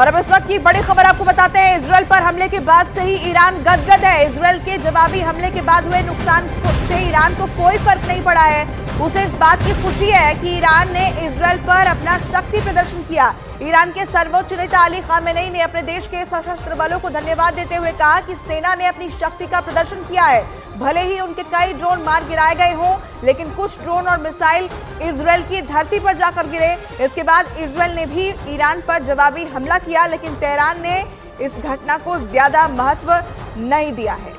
और अब इस वक्त की बड़ी खबर आपको बताते हैं। इजरायल पर हमले के बाद से ही ईरान गदगद है। इजरायल के जवाबी हमले के बाद हुए नुकसान से ईरान को कोई फर्क नहीं पड़ा है। उसे इस बात की खुशी है कि ईरान ने इजरायल पर अपना शक्ति प्रदर्शन किया। ईरान के सर्वोच्च नेता अली खामेनेई ने अपने देश के सशस्त्र बलों को धन्यवाद देते हुए कहा कि सेना ने अपनी शक्ति का प्रदर्शन किया है। भले ही उनके कई ड्रोन मार गिराए गए हों, लेकिन कुछ ड्रोन और मिसाइल इजरायल की धरती पर जाकर गिरे। इसके बाद इजरायल ने भी ईरान पर जवाबी हमला किया, लेकिन तेहरान ने इस घटना को ज्यादा महत्व नहीं दिया है।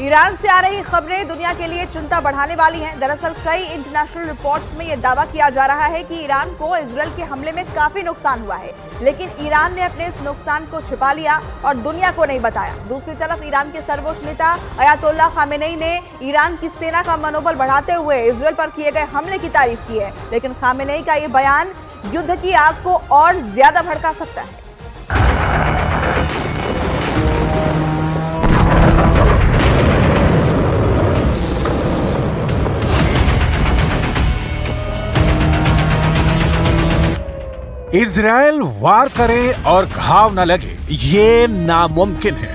ईरान से आ रही खबरें दुनिया के लिए चिंता बढ़ाने वाली हैं। दरअसल कई इंटरनेशनल रिपोर्ट्स में यह दावा किया जा रहा है कि ईरान को इजरायल के हमले में काफी नुकसान हुआ है, लेकिन ईरान ने अपने इस नुकसान को छिपा लिया और दुनिया को नहीं बताया। दूसरी तरफ ईरान के सर्वोच्च नेता अयातोल्ला खामेनेई ने ईरान की सेना का मनोबल बढ़ाते हुए इजरायल पर किए गए हमले की तारीफ की है, लेकिन खामेनेई का यह बयान युद्ध की आग को और ज्यादा भड़का सकता है। इजरायल वार करे और घाव न लगे, ये नामुमकिन है।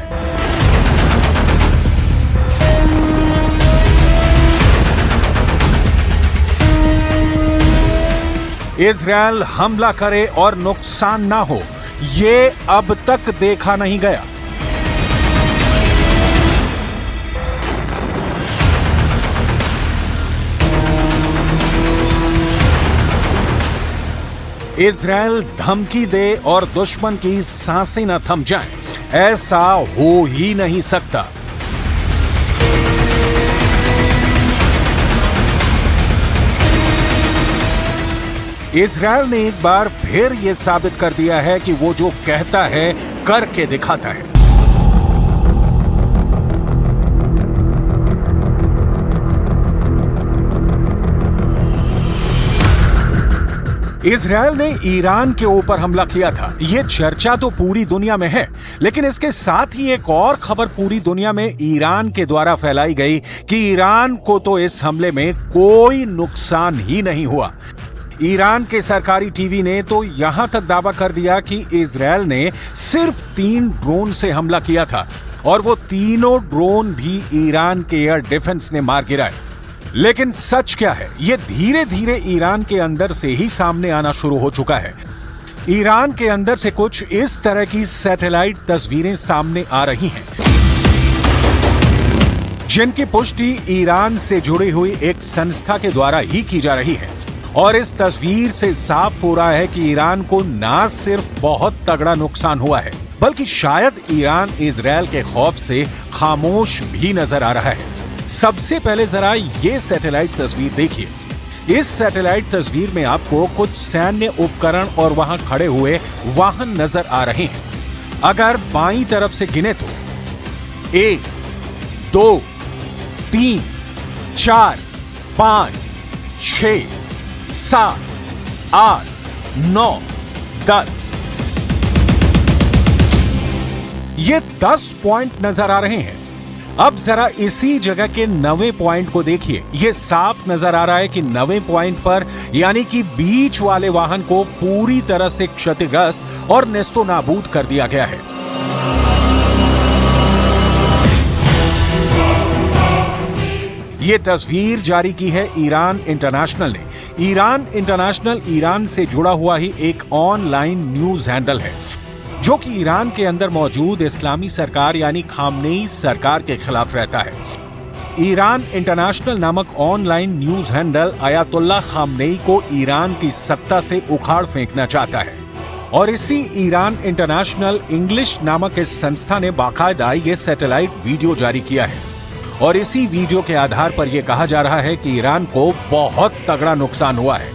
इजरायल हमला करे और नुकसान ना हो, ये अब तक देखा नहीं गया। इजरायल धमकी दे और दुश्मन की सांसें न थम जाएं, ऐसा हो ही नहीं सकता। इजरायल ने एक बार फिर यह साबित कर दिया है कि वो जो कहता है करके दिखाता है। इजरायल ने ईरान के ऊपर हमला किया था, यह चर्चा तो पूरी दुनिया में है, लेकिन इसके साथ ही एक और खबर पूरी दुनिया में ईरान के द्वारा फैलाई गई कि ईरान को तो इस हमले में कोई नुकसान ही नहीं हुआ। ईरान के सरकारी टीवी ने तो यहां तक दावा कर दिया कि इजरायल ने सिर्फ 3 ड्रोन से हमला किया था और वो तीनों ड्रोन भी ईरान के एयर डिफेंस ने मार गिराए। लेकिन सच क्या है, यह धीरे धीरे ईरान के अंदर से ही सामने आना शुरू हो चुका है। ईरान के अंदर से कुछ इस तरह की सैटेलाइट तस्वीरें सामने आ रही हैं, जिनकी पुष्टि ईरान से जुड़ी हुई एक संस्था के द्वारा ही की जा रही है। और इस तस्वीर से साफ हो रहा है कि ईरान को ना सिर्फ बहुत तगड़ा नुकसान हुआ है, बल्कि शायद ईरान इजरायल के खौफ से खामोश भी नजर आ रहा है। सबसे पहले जरा ये सैटेलाइट तस्वीर देखिए। इस सैटेलाइट तस्वीर में आपको कुछ सैन्य उपकरण और वहां खड़े हुए वाहन नजर आ रहे हैं। अगर बाईं तरफ से गिने तो 1, 2, 3, 4, 5, 6, 7, 8, 9, 10, ये 10 पॉइंट नजर आ रहे हैं। अब जरा इसी जगह के 9वें पॉइंट को देखिए। यह साफ नजर आ रहा है कि 9वें पॉइंट पर यानी कि बीच वाले वाहन को पूरी तरह से क्षतिग्रस्त और नेस्तो नाबूद कर दिया गया है। यह तस्वीर जारी की है ईरान इंटरनेशनल ने। ईरान इंटरनेशनल ईरान से जुड़ा हुआ ही एक ऑनलाइन न्यूज हैंडल है, जो कि ईरान के अंदर मौजूद इस्लामी सरकार यानी खामनेई सरकार के खिलाफ रहता है। ईरान इंटरनेशनल नामक online news handle Ayatollah Khamenei को ईरान की सत्ता से उखाड़ फेंकना चाहता है। और इसी ईरान इंटरनेशनल इंग्लिश नामक इस संस्था ने बाकायदा ये सैटेलाइट वीडियो जारी किया है। और इसी वीडियो के आधार पर यह कहा जा रहा है कि ईरान को बहुत तगड़ा नुकसान हुआ है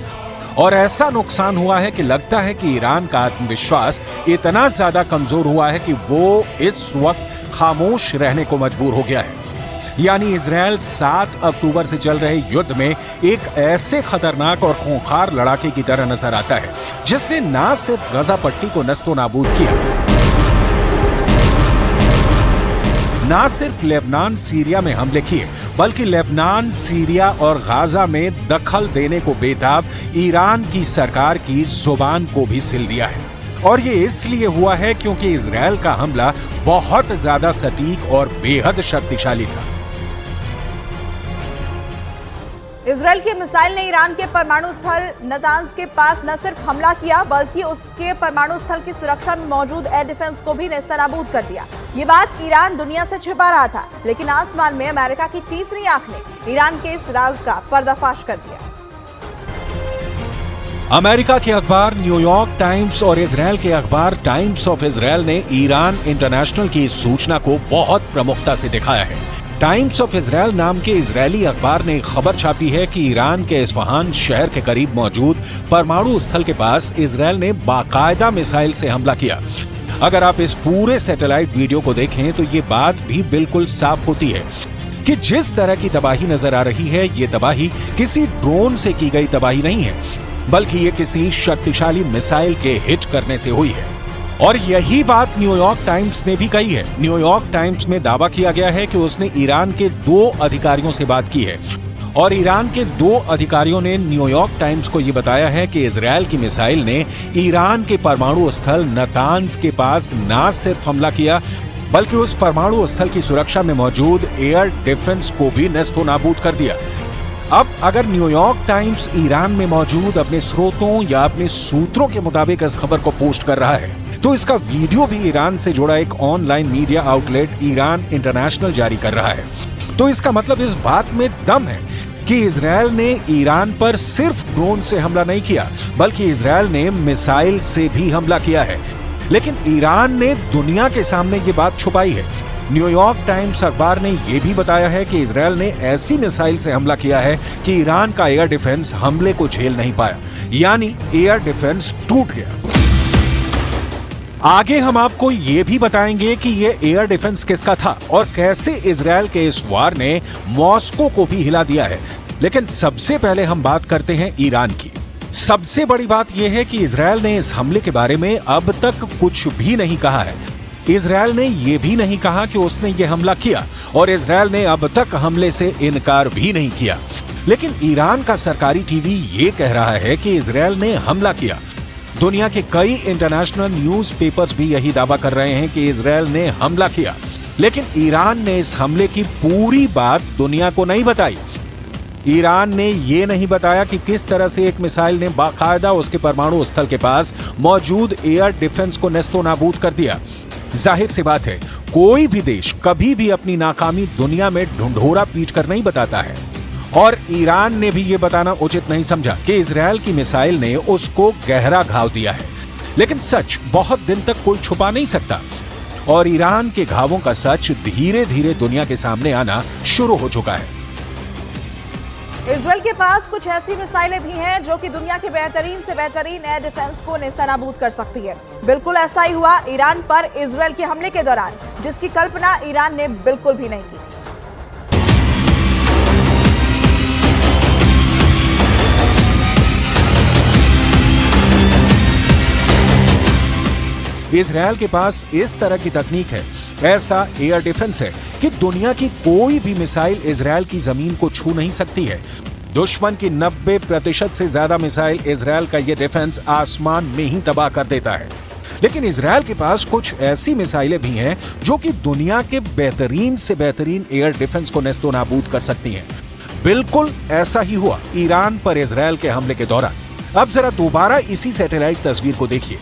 और ऐसा नुकसान हुआ है कि लगता है कि ईरान का आत्मविश्वास इतना ज्यादा कमजोर हुआ है कि वो इस वक्त खामोश रहने को मजबूर हो गया है। यानी इजराइल 7 अक्टूबर से चल रहे युद्ध में एक ऐसे खतरनाक और खूंखार लड़ाके की तरह नजर आता है जिसने न सिर्फ गजा पट्टी को नस्तो नाबूद किया, न सिर्फ लेबनान सीरिया में हमले किए, बल्कि लेबनान, सीरिया और गाजा में दखल देने को बेताब ईरान की सरकार की जुबान को भी सिल दिया है। और ये इसलिए हुआ है क्योंकि इजराइल का हमला बहुत ज्यादा सटीक और बेहद शक्तिशाली था। इजराइल की मिसाइल ने ईरान के परमाणु स्थल नतांज के पास न सिर्फ हमला किया बल्कि उसके परमाणु स्थल की सुरक्षा में मौजूद एयर डिफेंस को भी नेस्तनाबूद कर दिया। ये बात ईरान दुनिया से छिपा रहा था, लेकिन आसमान में अमेरिका की तीसरी आंख ने ईरान के इस राज का पर्दाफाश कर दिया। अमेरिका के अखबार न्यूयॉर्क टाइम्स और इजराइल के अखबार टाइम्स ऑफ इजराइल ने ईरान इंटरनेशनल की इस सूचना को बहुत प्रमुखता से दिखाया है। टाइम्स ऑफ इजराइल नाम के इजरायली अखबार ने खबर छापी है कि ईरान के इस्फहान शहर के करीब मौजूद परमाणु स्थल के पास इजराइल ने बाकायदा मिसाइल से हमला किया। अगर आप इस पूरे सैटेलाइट वीडियो को देखें तो ये बात भी बिल्कुल साफ होती है कि जिस तरह की तबाही नजर आ रही है, ये तबाही किसी ड्रोन से की गई तबाही नहीं है, बल्कि ये किसी शक्तिशाली मिसाइल के हिट करने से हुई है। और यही बात न्यूयॉर्क टाइम्स ने भी कही है। न्यूयॉर्क टाइम्स में दावा किया गया है कि उसने ईरान के 2 अधिकारियों से बात की है और ईरान के 2 अधिकारियों ने न्यूयॉर्क टाइम्स को यह बताया है कि इजराइल की मिसाइल ने ईरान के परमाणु स्थल नतांज के पास न सिर्फ हमला किया बल्कि उस परमाणु स्थल की सुरक्षा में मौजूद एयर डिफेंस को भी नेस्तो नाबूद कर दिया। अब अगर न्यूयॉर्क टाइम्स ईरान में मौजूद अपने स्रोतों या अपने सूत्रों के मुताबिक इस खबर को पोस्ट कर रहा है तो इसका वीडियो भी ईरान से जुड़ा एक online media outlet Iran international जारी कर रहा है। तो इसका मतलब इस बात में दम है कि इजराइल ने ईरान पर सिर्फ ड्रोन से हमला नहीं किया बल्कि इजराइल ने मिसाइल से भी हमला किया है। लेकिन ईरान ने दुनिया के सामने ये बात छुपाई है। न्यूयॉर्क टाइम्स अखबार ने यह भी बताया है कि इजराइल ने ऐसी मिसाइल से हमला किया है कि ईरान का एयर डिफेंस हमले को झेल नहीं पाया, यानी एयर डिफेंस टूट गया। आगे हम आपको ये भी बताएंगे कि ये एयर डिफेंस किसका था और कैसे इजराइल के इस वार ने मॉस्को को भी हिला दिया है। लेकिन सबसे पहले हम बात करते हैं ईरान की। सबसे बड़ी बात यह है कि इजराइल ने इस हमले के बारे में अब तक कुछ भी नहीं कहा है। इजराइल ने यह भी नहीं कहा कि उसने ये हमला किया और इजराइल ने अब तक हमले से इनकार भी नहीं किया। लेकिन ईरान का सरकारी टीवी ये कह रहा है कि इजराइल ने हमला किया। दुनिया के कई इंटरनेशनल न्यूज़पेपर्स भी यही दावा कर रहे हैं कि इजराइल ने हमला किया, लेकिन ईरान ने इस हमले की पूरी बात दुनिया को नहीं बताई। ईरान ने ये नहीं बताया कि किस तरह से एक मिसाइल ने बाकायदा उसके परमाणु स्थल के पास मौजूद एयर डिफेंस को नेस्तो नाबूद कर दिया। जाहिर सी बात है, कोई भी देश कभी भी अपनी नाकामी दुनिया में ढुंढोरा पीट कर नहीं बताता है और ईरान ने भी ये बताना उचित नहीं समझा कि इजराइल की मिसाइल ने उसको गहरा घाव दिया है। लेकिन सच बहुत दिन तक कोई छुपा नहीं सकता और ईरान के घावों का सच धीरे धीरे दुनिया के सामने आना शुरू हो चुका है। इजराइल के पास कुछ ऐसी मिसाइलें भी हैं जो कि दुनिया के बेहतरीन से बेहतरीन एयर डिफेंस को नेस्तनाबूद कर सकती है। बिल्कुल ऐसा ही हुआ ईरान पर इजराइल के हमले के दौरान, जिसकी कल्पना ईरान ने बिल्कुल भी नहीं की। इजराइल के पास इस तरह की तकनीक है, ऐसा एयर डिफेंस है कि दुनिया की कोई भी मिसाइल इजराइल की जमीन को छू नहीं सकती है। दुश्मन की 90% से ज्यादा मिसाइल इजराइल का ये डिफेंस आसमान में ही तबाह कर देता है। लेकिन इजराइल के पास कुछ ऐसी मिसाइलें भी हैं जो कि दुनिया के बेहतरीन से बेहतरीन एयर डिफेंस को नेस्तो नाबूद कर सकती हैं। बिल्कुल ऐसा ही हुआ ईरान पर इजराइल के हमले के दौरान। अब जरा दोबारा इसी सैटेलाइट तस्वीर को देखिए।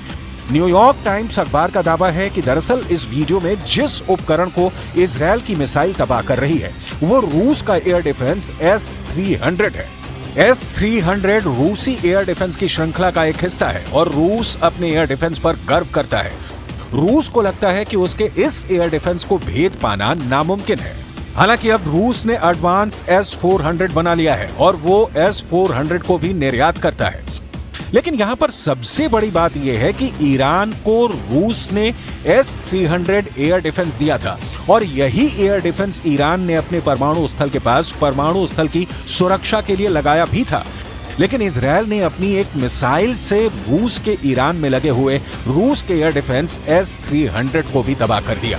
न्यूयॉर्क टाइम्स अखबार का दावा है कि दरअसल इस वीडियो में जिस उपकरण को इजराइल की मिसाइल तबाह कर रही है वो रूस का एयर डिफेंस S-300 है। S-300 रूसी एयर डिफेंस की श्रृंखला का एक हिस्सा है और रूस अपने एयर डिफेंस पर गर्व करता है। रूस को लगता है कि उसके इस एयर डिफेंस को भेद पाना नामुमकिन है। हालांकि अब रूस ने एडवांस S-400 बना लिया है और वो S-400 को भी निर्यात करता है। लेकिन यहां पर सबसे बड़ी बात यह है कि ईरान को रूस ने S-300 एयर डिफेंस दिया था और यही एयर डिफेंस ईरान ने अपने परमाणु स्थल के पास परमाणु स्थल की सुरक्षा के लिए लगाया भी था। लेकिन इजरायल ने अपनी एक मिसाइल से रूस के ईरान में लगे हुए रूस के एयर डिफेंस S-300 को भी तबाह कर दिया।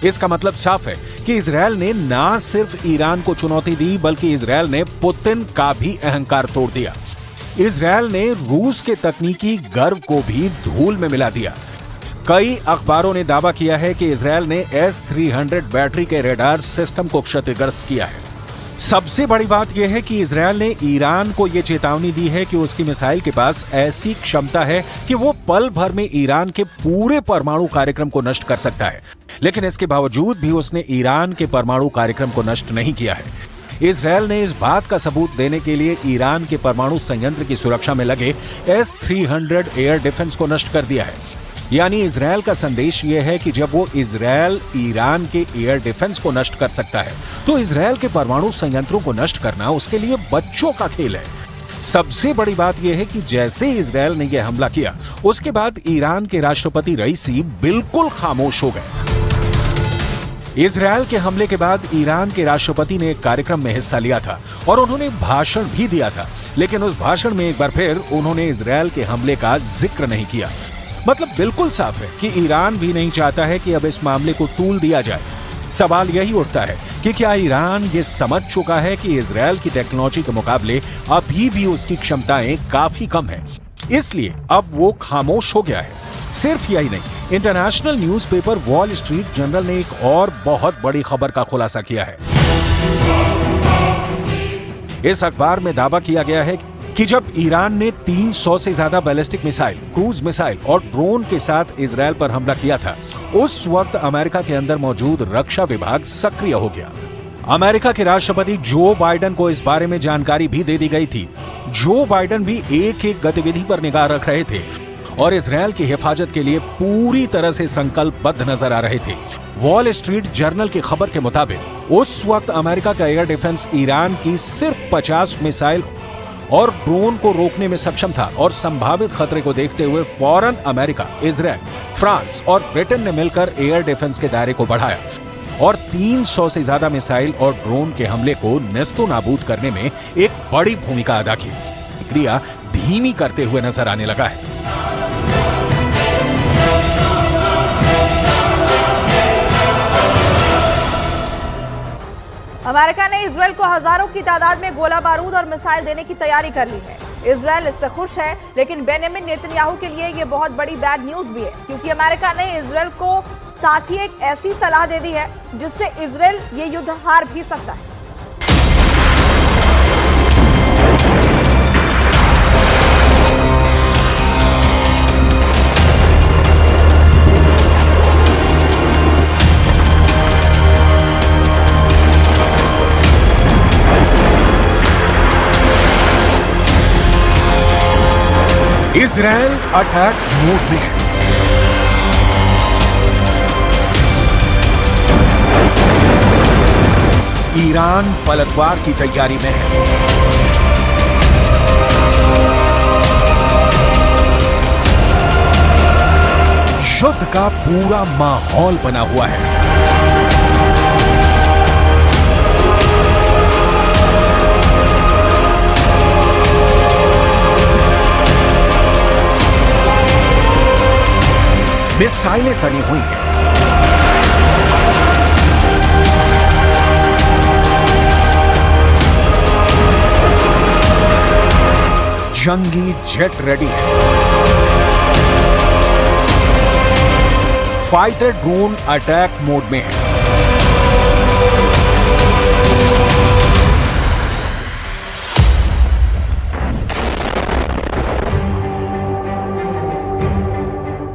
इसका मतलब साफ है कि इजरायल ने ना सिर्फ ईरान को चुनौती दी बल्कि इजरायल ने पुतिन का भी अहंकार तोड़ दिया। इजरायल ने रूस के तकनीकी गर्व को भी धूल में मिला दिया। कई अखबारों ने दावा किया है कि इजरायल ने S-300 बैटरी के रडार सिस्टम को क्षतिग्रस्त किया है। सबसे बड़ी बात यह है कि इजरायल ने ईरान को यह चेतावनी दी है कि उसकी मिसाइल के पास ऐसी क्षमता है कि वो पल भर में ईरान के पूरे परमाणु कार्यक्रम को नष्ट कर सकता है। लेकिन इसके बावजूद भी उसने ईरान के परमाणु कार्यक्रम को नष्ट नहीं किया है। इजरायल ने इस बात का सबूत देने के लिए ईरान के परमाणु संयंत्र की सुरक्षा में लगे S-300 एयर डिफेंस को नष्ट कर दिया है। यानी इजरायल का संदेश यह है कि जब वो इजरायल ईरान के एयर डिफेंस को नष्ट कर सकता है तो इजरायल के परमाणु संयंत्रों को नष्ट करना उसके लिए बच्चों का खेल है। सबसे बड़ी बात यह है कि जैसे इजरायल ने यह हमला किया उसके बाद ईरान के राष्ट्रपति रईसी बिल्कुल खामोश हो गए। इजरायल के हमले के बाद ईरान के राष्ट्रपति ने एक कार्यक्रम में हिस्सा लिया था और उन्होंने भाषण भी दिया था, लेकिन उस भाषण में एक बार फिर उन्होंने इजरायल के हमले का जिक्र नहीं किया। मतलब बिल्कुल साफ है कि ईरान भी नहीं चाहता है कि अब इस मामले को तूल दिया जाए। सवाल यही उठता है कि क्या ईरान ये समझ चुका है कि इजरायल की टेक्नोलॉजी के मुकाबले अभी भी उसकी क्षमताएं काफी कम है, इसलिए अब वो खामोश हो गया है। सिर्फ यही नहीं, international newspaper wall street journal ने एक और बहुत बड़ी खबर का खुलासा किया है। इस अखबार में दावा किया गया है कि जब ईरान ने 300 से ज्यादा बैलिस्टिक मिसाइल, क्रूज मिसाइल और ड्रोन के साथ इजरायल पर हमला किया था, उस वक्त अमेरिका के अंदर मौजूद रक्षा विभाग सक्रिय हो गया। अमेरिका के राष्ट्रपति जो बाइडेन को इस बारे में जानकारी भी दे दी गई थी। जो बाइडेन भी एक एक गतिविधि पर निगाह रख रहे थे और इजरायल की हिफाजत के लिए पूरी तरह से संकल्पबद्ध नजर आ रहे थे। वॉल स्ट्रीट जर्नल की खबर के मुताबिक उस वक्त अमेरिका का एयर डिफेंस ईरान की सिर्फ 50 मिसाइल और ड्रोन को रोकने में सक्षम था और संभावित खतरे को देखते हुए फौरन अमेरिका, इजरायल, फ्रांस और ब्रिटेन ने मिलकर एयर डिफेंस के दायरे को बढ़ाया और 300 से ज्यादा मिसाइल और ड्रोन के हमले को नेस्तो नाबूद करने में एक बड़ी भूमिका अदा की। प्रक्रिया धीमी करते हुए नजर आने लगा है। अमेरिका ने इजरायल को हजारों की तादाद में गोला बारूद और मिसाइल देने की तैयारी कर ली है। इजरायल इससे खुश है, लेकिन बेंजामिन नेतन्याहू के लिए यह बहुत बड़ी बैड न्यूज भी है, क्योंकि अमेरिका ने इजरायल को साथ ही एक ऐसी सलाह दे दी है जिससे इजरायल ये युद्ध हार भी सकता है। इजरायल अटैक मोड में है। ईरान पलटवार की तैयारी में है। युद्ध का पूरा माहौल बना हुआ है। मिसाइलें तनी हुई हैं। जंगी जेट रेडी है। फाइटर ड्रोन अटैक मोड में है।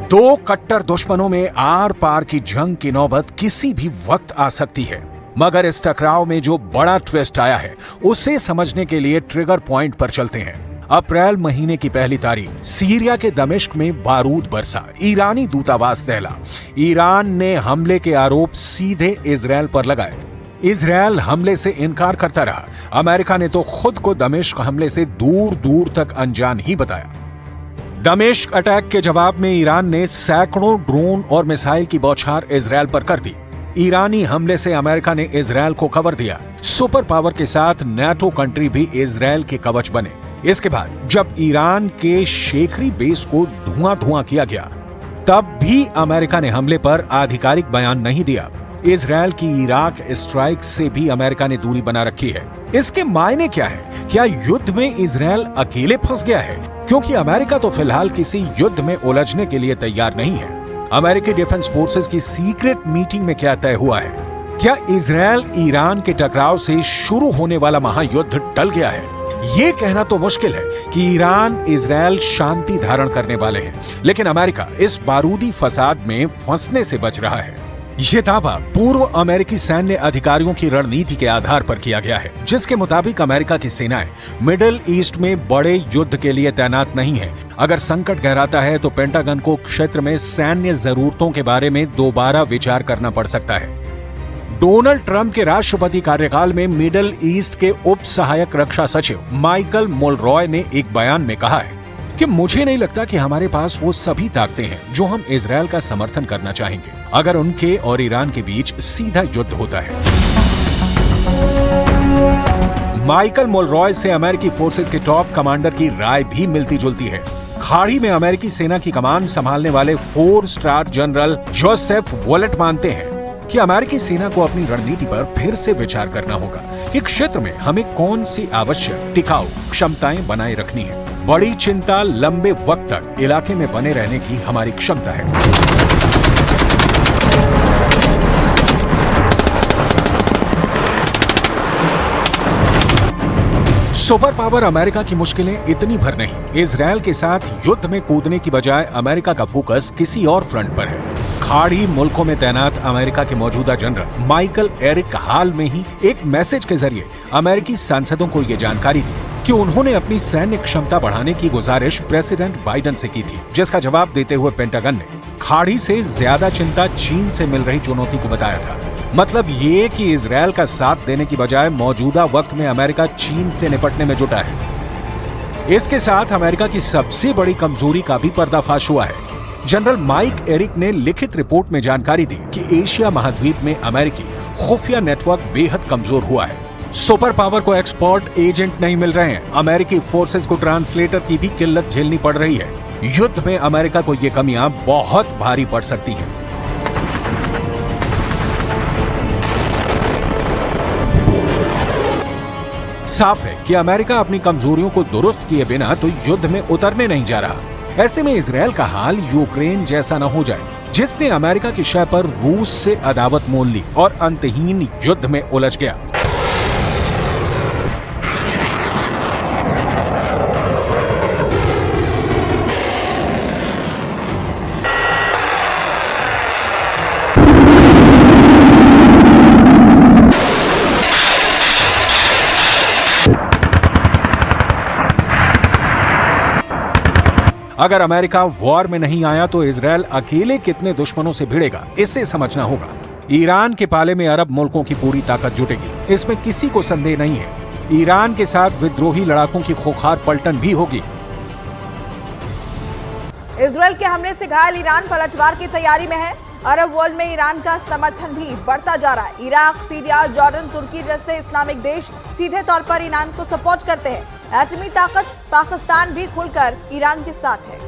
दो कट्टर दुश्मनों में आर पार की जंग की नौबत किसी भी वक्त आ सकती है, मगर इस टकराव में जो बड़ा ट्विस्ट आया है उसे समझने के लिए ट्रिगर पॉइंट पर चलते हैं। अप्रैल महीने की पहली तारीख सीरिया के दमिश्क में बारूद बरसा, ईरानी दूतावास दहला। ईरान ने हमले के आरोप सीधे इजरायल पर लगाए। इजरायल हमले से इनकार करता रहा। अमेरिका ने तो खुद को दमिश्क हमले से दूर दूर तक अनजान ही बताया। दमिश्क अटैक के जवाब में ईरान ने सैकड़ों ड्रोन और मिसाइल की बौछार इजरायल पर कर दी। ईरानी हमले से अमेरिका ने इजरायल को कवर दिया। सुपर पावर के साथ नाटो कंट्री भी इजरायल के कवच बने। इसके बाद जब ईरान के शेखरी बेस को धुआं किया गया, तब भी अमेरिका ने हमले पर आधिकारिक बयान नहीं दिया। इजरायल की इराक स्ट्राइक से भी अमेरिका ने दूरी बना रखी है। इसके मायने क्या है? क्या युद्ध में इजरायल अकेले फंस गया है? क्योंकि अमेरिका तो फिलहाल किसी युद्ध में उलझने के लिए तैयार नहीं है। अमेरिकी डिफेंस फोर्सेस की सीक्रेट मीटिंग में क्या तय हुआ है? क्या इजरायल ईरान के टकराव से शुरू होने वाला महायुद्ध टल गया है? ये कहना तो मुश्किल है कि ईरान इजरायल शांति धारण करने वाले हैं, लेकिन अमेरिका इस बारूदी फसाद में फंसने से बच रहा है। ये दावा पूर्व अमेरिकी सैन्य अधिकारियों की रणनीति के आधार पर किया गया है, जिसके मुताबिक अमेरिका की सेनाएं मिडिल ईस्ट में बड़े युद्ध के लिए तैनात नहीं है। अगर संकट गहराता है तो पेंटागन को क्षेत्र में सैन्य जरूरतों के बारे में दोबारा विचार करना पड़ सकता है। डोनाल्ड ट्रंप के राष्ट्रपति कार्यकाल में मिडिल ईस्ट के उप सहायक रक्षा सचिव माइकल मुलरॉय ने एक बयान में कहा है कि मुझे नहीं लगता कि हमारे पास वो सभी ताकतें हैं जो हम इजरायल का समर्थन करना चाहेंगे अगर उनके और ईरान के बीच सीधा युद्ध होता है। माइकल मुलरॉय से अमेरिकी फोर्सेस के टॉप कमांडर की राय भी मिलती जुलती है। खाड़ी में अमेरिकी सेना की कमान संभालने वाले 4 स्टार जनरल जोसेफ वॉलेट मानते हैं कि अमेरिकी सेना को अपनी रणनीति पर फिर से विचार करना होगा कि क्षेत्र में हमें कौन सी आवश्यक टिकाऊ क्षमताएं बनाए रखनी है। बड़ी चिंता लंबे वक्त तक इलाके में बने रहने की हमारी क्षमता है। सुपर पावर अमेरिका की मुश्किलें इतनी भर नहीं। इजरायल के साथ युद्ध में कूदने की बजाय अमेरिका का फोकस किसी और फ्रंट पर है। खाड़ी मुल्कों में तैनात अमेरिका के मौजूदा जनरल माइकल एरिक हाल में ही एक मैसेज के जरिए अमेरिकी सांसदों को ये जानकारी दी कि उन्होंने अपनी सैन्य क्षमता बढ़ाने की गुजारिश प्रेसिडेंट बाइडेन से की थी, जिसका जवाब देते हुए पेंटागन ने खाड़ी से ज्यादा चिंता चीन से मिल रही चुनौती को बताया था। मतलब ये कि इजरायल का साथ देने की बजाय मौजूदा वक्त में अमेरिका चीन से निपटने में जुटा है। इसके साथ अमेरिका की सबसे बड़ी कमजोरी का भी पर्दाफाश हुआ है। जनरल माइक एरिक ने लिखित रिपोर्ट में जानकारी दी कि एशिया महाद्वीप में अमेरिकी खुफिया नेटवर्क बेहद कमजोर हुआ है। सुपर पावर को एक्सपर्ट एजेंट नहीं मिल रहे हैं। अमेरिकी फोर्सेस को ट्रांसलेटर की भी किल्लत झेलनी पड़ रही है। युद्ध में अमेरिका को ये कमियां बहुत भारी पड़ सकती हैं। साफ है कि अमेरिका अपनी कमजोरियों को दुरुस्त किए बिना तो युद्ध में उतरने नहीं जा रहा। ऐसे में इजरायल का हाल यूक्रेन जैसा न हो जाए, जिसने अमेरिका की शय पर रूस से अदावत मोल ली और अंतहीन युद्ध में उलझ गया। अगर अमेरिका वॉर में नहीं आया तो इजरायल अकेले कितने दुश्मनों से भिड़ेगा, इसे समझना होगा। ईरान के पाले में अरब मुल्कों की पूरी ताकत जुटेगी, इसमें किसी को संदेह नहीं है। ईरान के साथ विद्रोही लड़ाकों की खोखार पलटन भी होगी। इजरायल के हमले से घायल ईरान पलटवार की तैयारी में है। अरब वर्ल्ड में ईरान का समर्थन भी बढ़ता जा रहा है। इराक, सीरिया, जॉर्डन, तुर्की जैसे इस्लामिक देश सीधे तौर पर ईरान को सपोर्ट करते हैं। एटमी ताकत पाकिस्तान भी खुलकर ईरान के साथ है।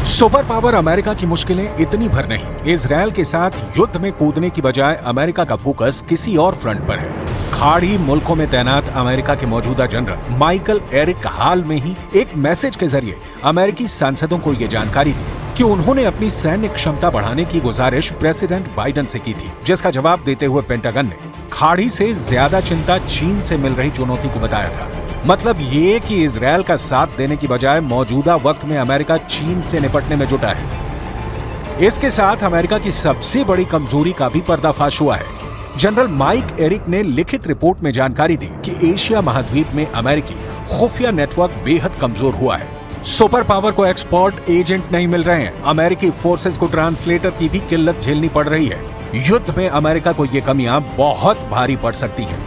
सुपर पावर अमेरिका की मुश्किलें इतनी भर नहीं। इजरायल के साथ युद्ध में कूदने की बजाय अमेरिका का फोकस किसी और फ्रंट पर है। खाड़ी मुल्कों में तैनात अमेरिका के मौजूदा जनरल माइकल एरिक हाल में ही एक मैसेज के जरिए अमेरिकी सांसदों को ये जानकारी दी कि उन्होंने अपनी सैन्य क्षमता बढ़ाने की गुजारिश प्रेसिडेंट बाइडेन से की थी, जिसका जवाब देते हुए पेंटागन ने खाड़ी से ज्यादा चिंता चीन से मिल रही चुनौती को बताया था। मतलब ये कि इजरायल का साथ देने की बजाय मौजूदा वक्त में अमेरिका चीन से निपटने में जुटा है। इसके साथ अमेरिका की सबसे बड़ी कमजोरी का भी पर्दाफाश हुआ है। जनरल माइक एरिक ने लिखित रिपोर्ट में जानकारी दी कि एशिया महाद्वीप में अमेरिकी खुफिया नेटवर्क बेहद कमजोर हुआ है। सुपर पावर को एक्सपोर्ट एजेंट नहीं मिल रहे हैं। अमेरिकी फोर्सेस को ट्रांसलेटर की भी किल्लत झेलनी पड़ रही है। युद्ध में अमेरिका को ये कमियां बहुत भारी पड़ सकती हैं।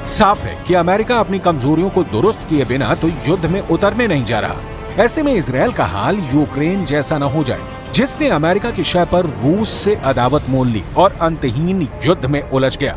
साफ है कि अमेरिका अपनी कमजोरियों को दुरुस्त किए बिना तो युद्ध में उतरने नहीं जा रहा। ऐसे में इजरायल का हाल यूक्रेन जैसा न हो जाए, जिसने अमेरिका की शय पर रूस से अदावत मोल ली और अंतहीन युद्ध में उलझ गया।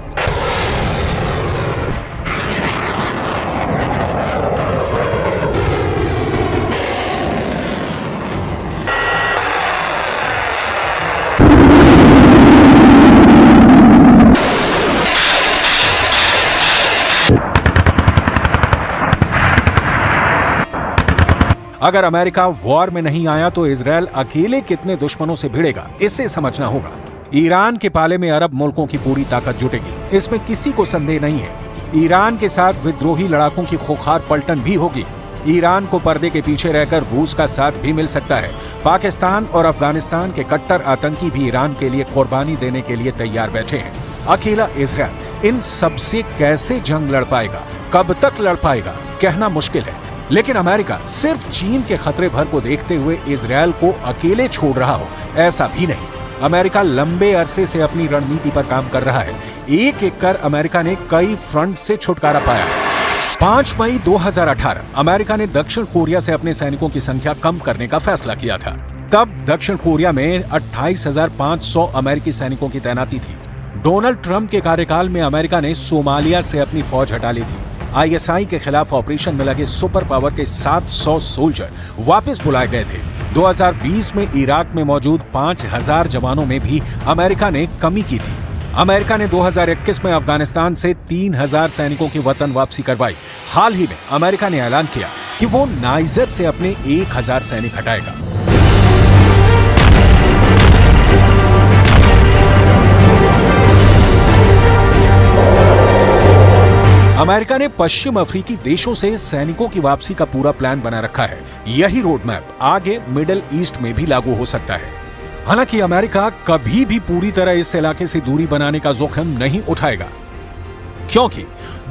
अगर अमेरिका वॉर में नहीं आया तो इजरायल अकेले कितने दुश्मनों से भिड़ेगा, इसे समझना होगा। ईरान के पाले में अरब मुल्कों की पूरी ताकत जुटेगी, इसमें किसी को संदेह नहीं है। ईरान के साथ विद्रोही लड़ाकों की खोखार पलटन भी होगी। ईरान को पर्दे के पीछे रहकर रूस का साथ भी मिल सकता है। पाकिस्तान और अफगानिस्तान के कट्टर आतंकी भी ईरान के लिए कुर्बानी देने के लिए तैयार बैठे हैं। अकेला इजरायल इन सबसे कैसे जंग लड़ पाएगा, कब तक लड़ पाएगा, कहना मुश्किल है। लेकिन अमेरिका सिर्फ चीन के खतरे भर को देखते हुए इजरायल को अकेले छोड़ रहा हो, ऐसा भी नहीं। अमेरिका लंबे अरसे से अपनी रणनीति पर काम कर रहा है। एक एक कर अमेरिका ने कई फ्रंट से छुटकारा पाया है। 5 मई 2018 अमेरिका ने दक्षिण कोरिया से अपने सैनिकों की संख्या कम करने का फैसला किया था। तब दक्षिण कोरिया में 28,500 अमेरिकी सैनिकों की तैनाती थी। डोनाल्ड ट्रंप के कार्यकाल में अमेरिका ने सोमालिया से अपनी फौज हटा ली थी। ISI के खिलाफ ऑपरेशन में लगे सुपर पावर के 700 सोल्जर वापस बुलाए गए थे। 2020 में इराक में मौजूद 5,000 जवानों में भी अमेरिका ने कमी की थी। अमेरिका ने 2021 में अफगानिस्तान से 3,000 सैनिकों की वतन वापसी करवाई। हाल ही में अमेरिका ने ऐलान किया कि वो नाइजर से अपने 1,000 सैनिक हटाएगा। अमेरिका ने पश्चिम अफ्रीकी देशों से सैनिकों की वापसी का पूरा प्लान बना रखा है। यही रोड मैप आगे मिडिल ईस्ट में भी लागू हो सकता है। हालांकि अमेरिका कभी भी पूरी तरह इस इलाके से दूरी बनाने का जोखिम नहीं उठाएगा, क्योंकि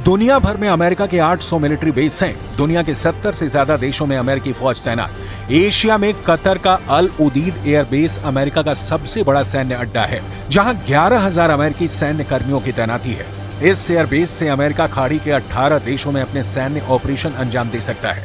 दुनिया भर में अमेरिका के 800 मिलिट्री बेस हैं। दुनिया के 70 से ज्यादा देशों में अमेरिकी फौज तैनात। एशिया में कतर का अल उदीद एयरबेस अमेरिका का सबसे बड़ा सैन्य अड्डा है, जहां 11,000 अमेरिकी सैन्य कर्मियों की तैनाती है। इस एयरबेस से अमेरिका खाड़ी के 18 देशों में अपने सैन्य ऑपरेशन अंजाम दे सकता है।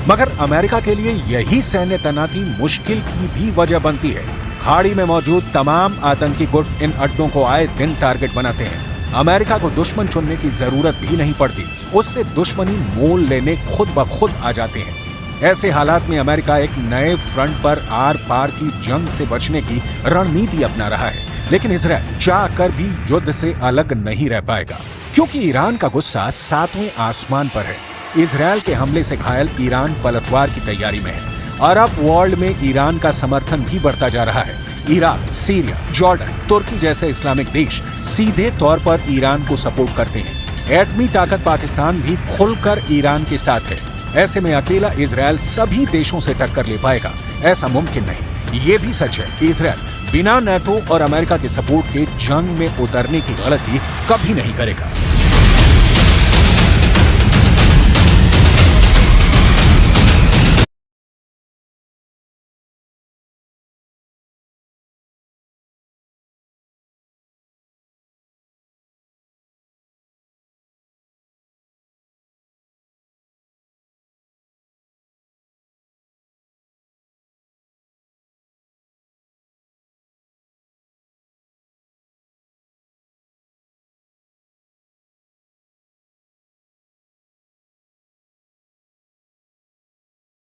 मगर अमेरिका के लिए यही सैन्य तैनाती मुश्किल की भी वजह बनती है। खाड़ी में मौजूद तमाम आतंकी गुट इन अड्डों को आए दिन टारगेट बनाते हैं। अमेरिका को दुश्मन चुनने की जरूरत भी नहीं पड़ती, उससे दुश्मनी मोल लेने खुद ब खुद आ जाते हैं। ऐसे हालात में अमेरिका एक नए फ्रंट पर आर पार की जंग से बचने की रणनीति अपना रहा है। लेकिन इजरायल चाह कर भी युद्ध से अलग नहीं रह पाएगा, क्योंकि ईरान का गुस्सा 7वें आसमान पर है। इजरायल के हमले से घायल ईरान पलटवार की तैयारी में है। अरब वर्ल्ड में ईरान का समर्थन भी बढ़ता जा रहा है। इराक, सीरिया, जॉर्डन, तुर्की जैसे इस्लामिक देश सीधे तौर पर ईरान को सपोर्ट करते हैं। एटमी ताकत पाकिस्तान भी खुलकर ईरान के साथ है। ऐसे में अकेला इजरायल सभी देशों से टक्कर ले पाएगा, ऐसा मुमकिन नहीं। ये भी सच है कि इजरायल बिना नाटो और अमेरिका के सपोर्ट के जंग में उतरने की गलती कभी नहीं करेगा।